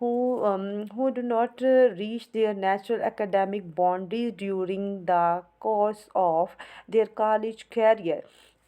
who do not reach their natural academic boundaries during the course of their college career,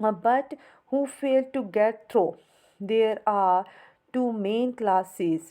But who fail to get through. There are two main classes.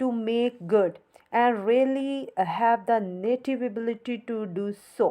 to make good and really have the native ability to do so.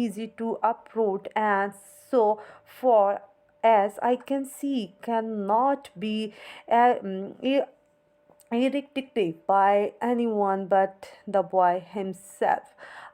easy to uproot, and so far as I can see cannot be eradicated by anyone but the boy himself।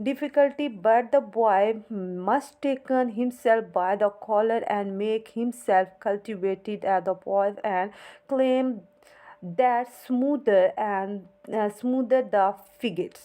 difficulty, but the boy must taken himself by the collar and make himself cultivated as the boy and claim that smoother the figures।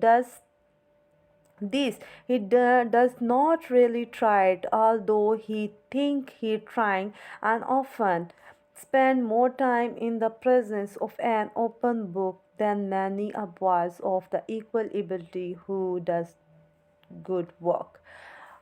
does this, he does not really try it, although he think he trying, and often spend more time in the presence of an open book than many a boys of the equal ability who does good work।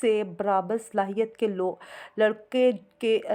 سے برابر صلاحیت کے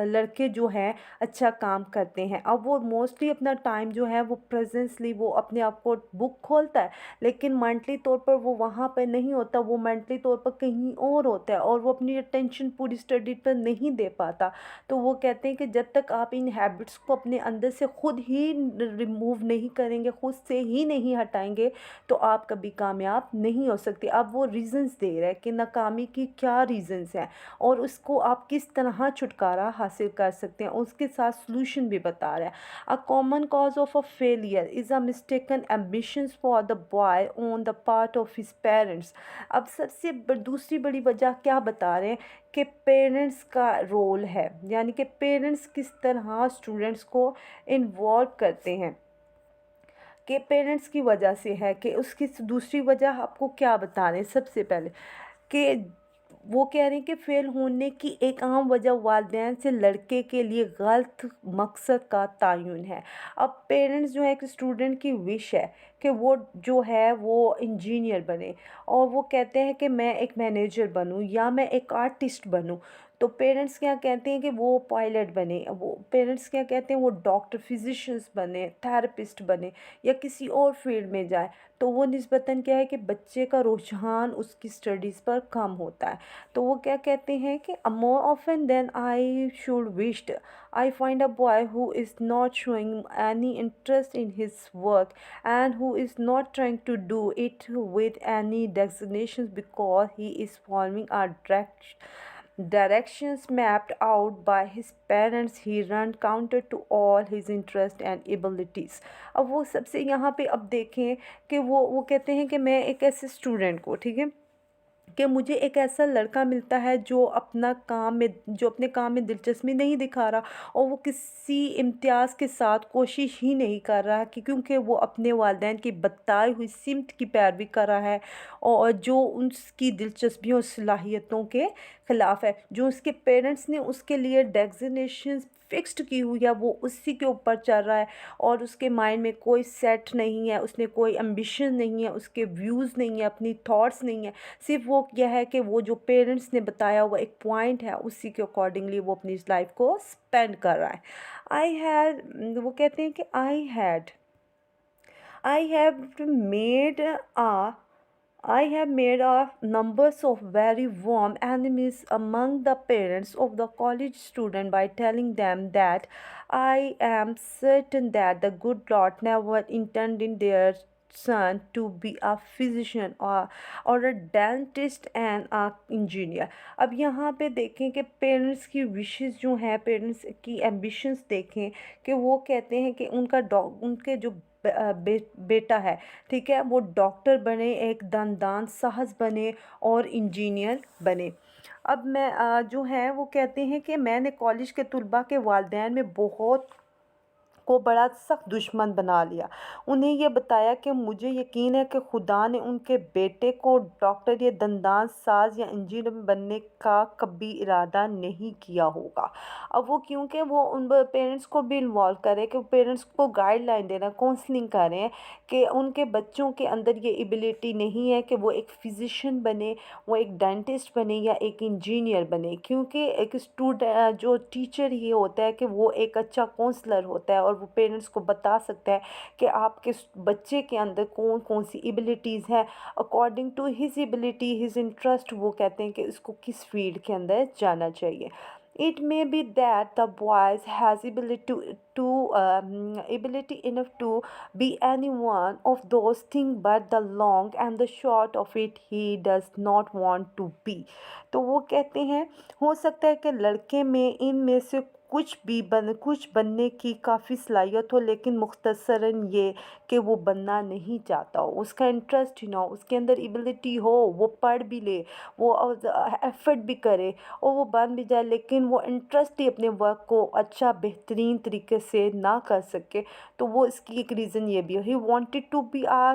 لڑکے جو ہیں اچھا کام کرتے ہیں۔ اب وہ موسٹلی اپنا ٹائم جو ہے وہ پریزنسلی وہ اپنے آپ کو بک کھولتا ہے، لیکن مینٹلی طور پر وہ وہاں پہ نہیں ہوتا، وہ مینٹلی طور پر کہیں اور ہوتا ہے اور وہ اپنی اٹینشن پوری اسٹڈی پر نہیں دے پاتا۔ تو وہ کہتے ہیں کہ جب تک آپ ان ہیبٹس کو اپنے اندر سے خود ہی ریموو نہیں کریں گے، خود سے ہی نہیں ہٹائیں گے، تو آپ کبھی کامیاب نہیں ہو سکتے۔ اب وہ ریزنز دے رہے ہیں کہ ناکامی کی کیا ریزنز ہیں اور اس کو آپ کس طرح چھٹکارا حاصل کر سکتے ہیں، اس کے ساتھ سلوشن بھی بتا رہے ہیں۔ A common cause of a failure is a mistaken ambitions for the boy on the part of his parents۔ اب سب سے دوسری بڑی وجہ کیا بتا رہے ہیں کہ پیرنٹس کا رول ہے، یعنی کہ پیرنٹس کس طرح اسٹوڈنٹس کو انوالو کرتے ہیں، کہ پیرنٹس کی وجہ سے ہے۔ کہ اس کی دوسری وجہ آپ کو کیا بتا رہے ہیں، سب سے پہلے کہ وہ کہہ رہے ہیں کہ فیل ہونے کی ایک عام وجہ والدین سے لڑکے کے لیے غلط مقصد کا تعین ہے۔ اب پیرنٹس جو ہے ایک اسٹوڈنٹ کی وش ہے کہ وہ جو ہے وہ انجینئر بنے، اور وہ کہتے ہیں کہ میں ایک مینیجر بنوں یا میں ایک آرٹسٹ بنوں۔ تو پیرنٹس کیا کہتے ہیں کہ وہ پائلٹ بنے، وہ پیرنٹس کیا کہتے ہیں وہ ڈاکٹر، فزیشینس بنے، تھراپسٹ بنے یا کسی اور فیلڈ میں جائے۔ تو وہ نسبتاً کیا ہے کہ بچے کا رجحان اس کی اسٹڈیز پر کم ہوتا ہے۔ تو وہ کیا کہتے ہیں کہ more often than I should wished I find a boy who is not showing any interest in his work and who is not trying to do it with any designations because he is following a directions mapped out by his parents. He run counter to all his interests and abilities۔ اب وہ سب سے یہاں پہ اب دیکھیں کہ وہ کہتے ہیں کہ میں ایک ایسے اسٹوڈنٹ کو، ٹھیک ہے، کہ مجھے ایک ایسا لڑکا ملتا ہے جو اپنے کام میں دلچسپی نہیں دکھا رہا اور وہ کسی امتیاز کے ساتھ کوشش ہی نہیں کر رہا، کہ کیونکہ وہ اپنے والدین کی بتائی ہوئی سمت کی پیروی کر رہا ہے اور جو اس کی دلچسپیوں اور صلاحیتوں کے خلاف ہے، جو اس کے پیرنٹس نے اس کے لیے ڈیزگنیشنز فکسڈ کی ہوئی ہے وہ اسی کے اوپر چل رہا ہے، اور اس کے مائنڈ میں کوئی سیٹ نہیں ہے، اس نے کوئی امبیشن نہیں ہے، اس کے ویوز نہیں ہے، اپنی تھاٹس نہیں ہے، صرف وہ یہ ہے کہ وہ جو پیرنٹس نے بتایا ہوا ایک پوائنٹ ہے اسی کے اکارڈنگلی وہ اپنی لائف کو اسپینڈ کر رہا ہے۔ وہ کہتے ہیں کہ I have made a numbers of very warm enemies among the parents of the college student by telling them that I am certain that the good Lord never intended their son to be a physician or a dentist and a engineer۔ اب یہاں پہ دیکھیں کہ parents کی wishes جو ہیں، parents کی ambitions دیکھیں کہ وہ کہتے ہیں کہ ان کے جو بیٹا ہے، ٹھیک ہے، وہ ڈاکٹر بنے، ایک دندان ساز بنے اور انجینئر بنے۔ اب میں جو ہے وہ کہتے ہیں کہ میں نے کالج کے طلباء کے والدین میں بہت کو بڑا سخت دشمن بنا لیا، انہیں یہ بتایا کہ مجھے یقین ہے کہ خدا نے ان کے بیٹے کو ڈاکٹر یا دندان ساز یا انجینئر بننے کا کبھی ارادہ نہیں کیا ہوگا۔ اب وہ کیونکہ وہ ان پیرنٹس کو بھی انوالو کرے، کہ پیرنٹس کو گائیڈ لائن دینا، کونسلنگ کریں کہ ان کے بچوں کے اندر یہ ایبیلٹی نہیں ہے کہ وہ ایک فزیشین بنے، وہ ایک ڈینٹسٹ بنے یا ایک انجینئر بنے، کیونکہ ایک جو ٹیچر ہی ہوتا ہے کہ وہ ایک اچھا کونسلر ہوتا ہے اور وہ پیرنٹس کو بتا سکتا ہے کہ آپ کے بچے کے اندر کون کون سی ایبیلٹیز ہیں، according to his ability, his interest, وہ کہتے ہیں کہ اس کو کس فیلڈ کے اندر جانا چاہیے۔ It may be that the boy has ability enough to be any one of those things, but the long and the short of it, he does not want to be۔ تو وہ کہتے ہیں ہو سکتا ہے کہ لڑکے میں ان میں سے کچھ بننے کی کافی صلاحیت ہو، لیکن مختصراً یہ کہ وہ بننا نہیں چاہتا ہو، اس کا انٹرسٹ ہی نہ ہو، اس کے اندر ایبیلٹی ہو، وہ پڑھ بھی لے، وہ ایفرٹ بھی کرے اور وہ بن بھی جائے، لیکن وہ انٹرسٹ ہی اپنے ورک کو اچھا بہترین طریقے سے نہ کر سکے، تو وہ اس کی ایک ریزن یہ بھی ہے۔ He wanted to be a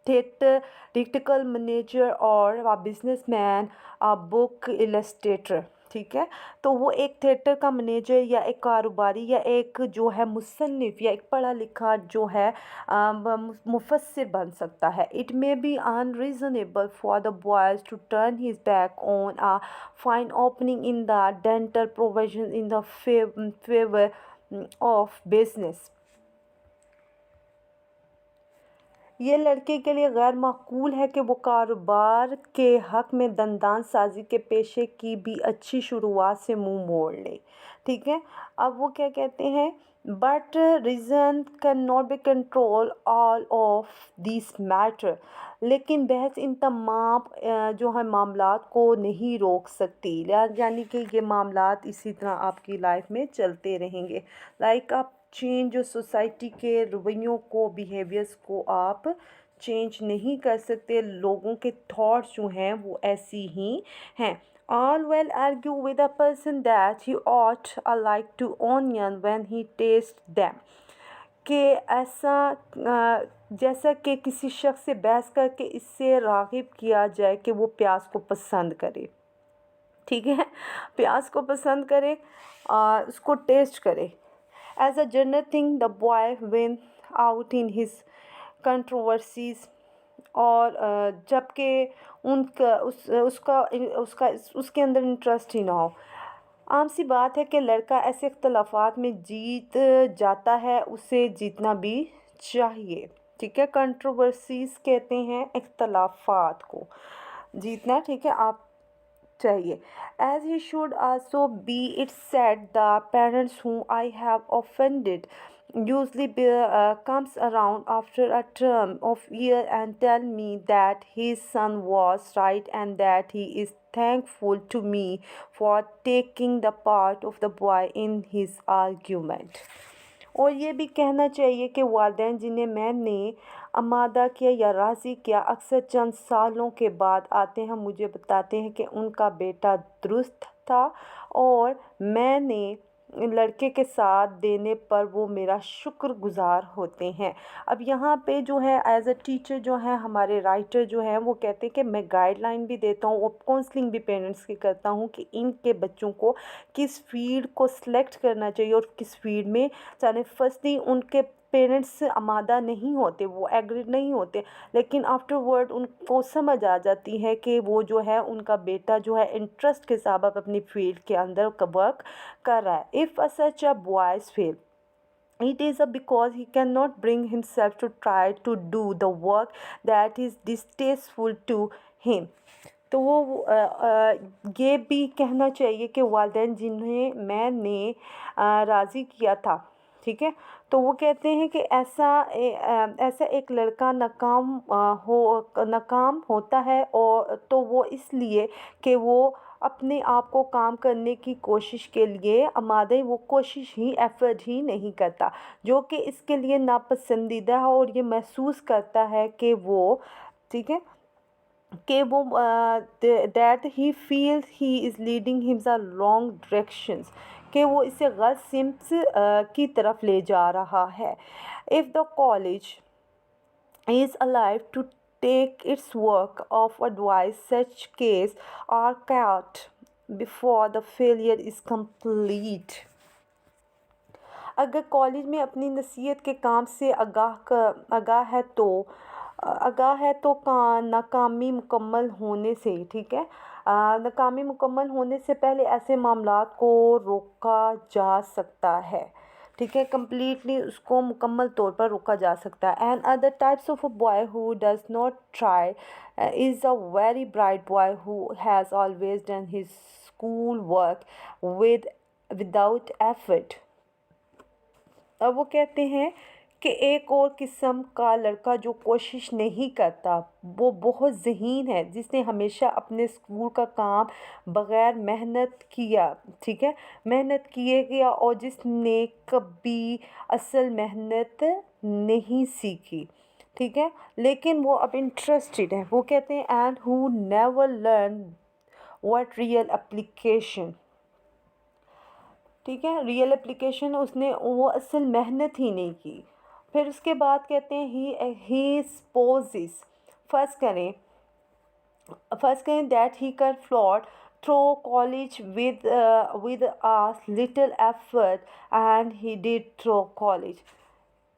theatrical manager or a businessman, a book illustrator، ٹھیک ہے، تو وہ ایک تھیٹر کا منیجر یا ایک کاروباری یا ایک جو ہے مصنف یا ایک پڑھا لکھا جو ہے مفسر بن سکتا ہے. It may be unreasonable for the boys to turn his back on a fine opening in the dental profession in the favor of business. یہ لڑکے کے لیے غیر معقول ہے کہ وہ کاروبار کے حق میں دندان سازی کے پیشے کی بھی اچھی شروعات سے منہ موڑ لے. ٹھیک ہے، اب وہ کیا کہتے ہیں، but reason can not be control all of these matter. لیکن بحث ان تمام جو ہے معاملات کو نہیں روک سکتی، یعنی کہ یہ معاملات اسی طرح آپ کی لائف میں چلتے رہیں گے. لائک آپ چینج جو سوسائٹی کے رویوں کو، بیہیویئرس کو آپ چینج نہیں کر سکتے. لوگوں کے تھاٹس جو ہیں وہ ایسی ہی ہیں. All will argue with a person that he ought alike to onion when he tastes them. کہ ایسا جیسا کہ کسی شخص سے بحث کر کے اس سے راغب کیا جائے کہ وہ پیاز کو پسند کرے. ٹھیک ہے، پیاز کو پسند کرے، اس کو ٹیسٹ کرے. As a general thing, the boy went out in his controversies. اور جب کہ اس کے اندر انٹرسٹ ہی نہ ہو. عام سی بات ہے کہ لڑکا ایسے اختلافات میں جیت جاتا ہے، اسے جیتنا بھی چاہیے. ٹھیک ہے، کنٹروورسیز کہتے ہیں اختلافات کو جیتنا. ٹھیک ہے، آپ چاہیے. As he should also be it said, the parents whom I have offended usually comes around after a term of year and tell me that his son was right and that he is thankful to me for taking the part of the boy in his argument. اور یہ بھی کہنا چاہیے کہ والدین جنہیں میں نے آمادہ کیا یا راضی کیا، اکثر چند سالوں کے بعد آتے ہیں، مجھے بتاتے ہیں کہ ان کا بیٹا درست تھا اور میں نے لڑکے کے ساتھ دینے پر وہ میرا شکر گزار ہوتے ہیں. اب یہاں پہ جو ہے ایز اے ٹیچر جو ہے ہمارے رائٹر جو ہیں وہ کہتے ہیں کہ میں گائیڈ لائن بھی دیتا ہوں اور کونسلنگ بھی پیرنٹس کی کرتا ہوں کہ ان کے بچوں کو کس فیلڈ کو سلیکٹ کرنا چاہیے اور کس فیلڈ میں چاہے. فرسٹلی ان کے پیرنٹس آمادہ نہیں ہوتے، وہ ایگریڈ نہیں ہوتے، لیکن آفٹر ورڈ ان کو سمجھ آ جاتی ہے کہ وہ جو ہے ان کا بیٹا جو ہے انٹرسٹ کے سبب اپنی فیلڈ کے اندر ورک کر رہا ہے. If such a boys fail, it is because he cannot bring himself to try to do the work that is distasteful to him. تو وہ یہ بھی کہنا چاہیے کہ والدین جنہیں میں نے راضی کیا تھا، ٹھیک ہے، تو وہ کہتے ہیں کہ ایسا ایک لڑکا ناکام ہوتا ہے اور تو وہ اس لیے کہ وہ اپنے آپ کو کام کرنے کی کوشش کے لیے آمادہ، وہ کوشش ہی ایفرٹ ہی نہیں کرتا، جو کہ اس کے لیے ناپسندیدہ ہے اور یہ محسوس کرتا ہے کہ وہ، ٹھیک ہے، کہ وہ that he feels he is leading ہم دا رانگ ڈائریکشنز، کہ وہ اسے غلط سمت کی طرف لے جا رہا ہے. If the college is alive to take its work of advice, such cases are caught before the failure is complete. اگر کالج میں اپنی نصیحت کے کام سے آگاہ ہے تو ناکامی مکمل ہونے سے، ٹھیک ہے، ناکامی مکمل ہونے سے پہلے ایسے معاملات کو روکا جا سکتا ہے. ٹھیک ہے، کمپلیٹلی اس کو مکمل طور پر روکا جا سکتا ہے. And other types of a boy who does not try is a very bright boy who has always done his school work without effort. اب وہ کہتے ہیں کہ ایک اور قسم کا لڑکا جو کوشش نہیں کرتا، وہ بہت ذہین ہے، جس نے ہمیشہ اپنے اسکول کا کام بغیر محنت کیا، ٹھیک ہے، محنت کیے گیا اور جس نے کبھی اصل محنت نہیں سیکھی، ٹھیک ہے، لیکن وہ اب انٹرسٹڈ ہے. وہ کہتے ہیں and who never learn what real application. ٹھیک ہے، ریئل اپلیکیشن وہ اصل محنت ہی نہیں کی. پھر اس کے بعد کہتے ہیں ہی سپوزز، فرض کریں that he can float through college with a little effort, and he did through college.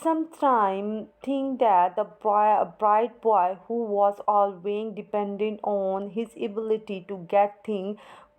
sometimes think that the bright boy who was always dependent on his ability to get things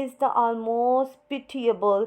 is the almost pitiable,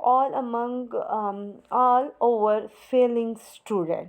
all over failing student।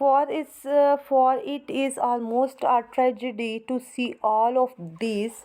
for it is almost a tragedy to see all of these,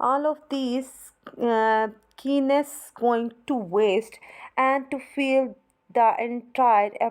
all of these keenness going to waste, and to feel the entire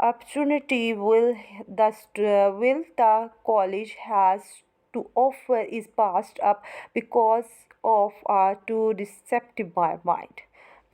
opportunity will the college has to offer is passed up because of a too receptive mind।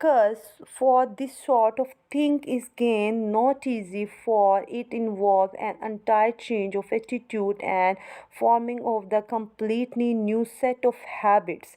curse for this sort of thing is gain not easy, for it involves an entire change of attitude and forming of the completely new set of habits।